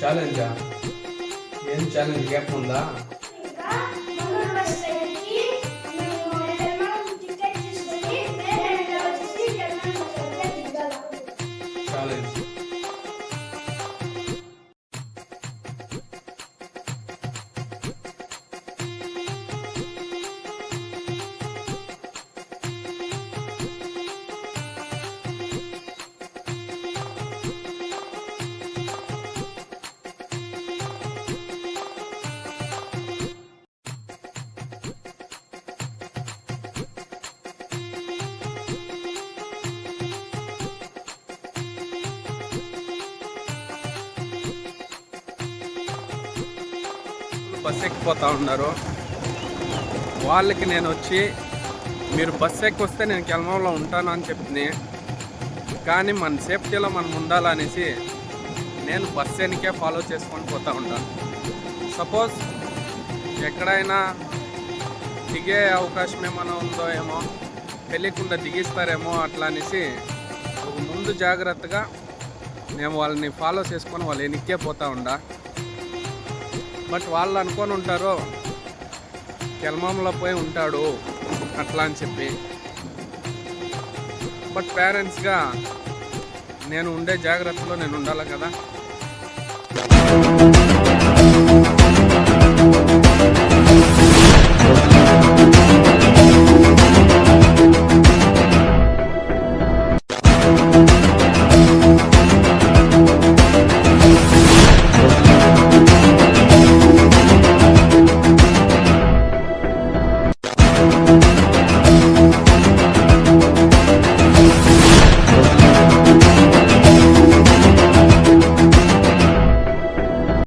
ఛాలెంజా? ఏం challenge gap ఉందా? Challenge bus ఎక్కిపోతూ ఉన్నారు. వాళ్ళకి నేను వచ్చి మీరు బస్ ఎక్కి వస్తే నేను కెల్మంలో ఉంటాను అని చెప్పింది. కానీ మన సేఫ్టీలో మనం ఉండాలనేసి నేను బస్ ఎనికే ఫాలో చేసుకొని పోతూ ఉంటాను. సపోజ్ ఎక్కడైనా దిగే అవకాశం ఏమైనా ఉందో ఏమో, తెలియకుండా దిగిస్తారేమో అట్లా అనేసి ఒక ముందు జాగ్రత్తగా నేను వాళ్ళని ఫాలో చేసుకొని వాళ్ళు ఎనికే పోతూ ఉండా. బట్ వాళ్ళు అనుకొని ఉంటారు కెల్మంలో పోయి ఉంటాడు అట్లా అని చెప్పి. బట్ పేరెంట్స్గా నేను ఉండే జాగ్రత్తలో నేను ఉండాలి కదా.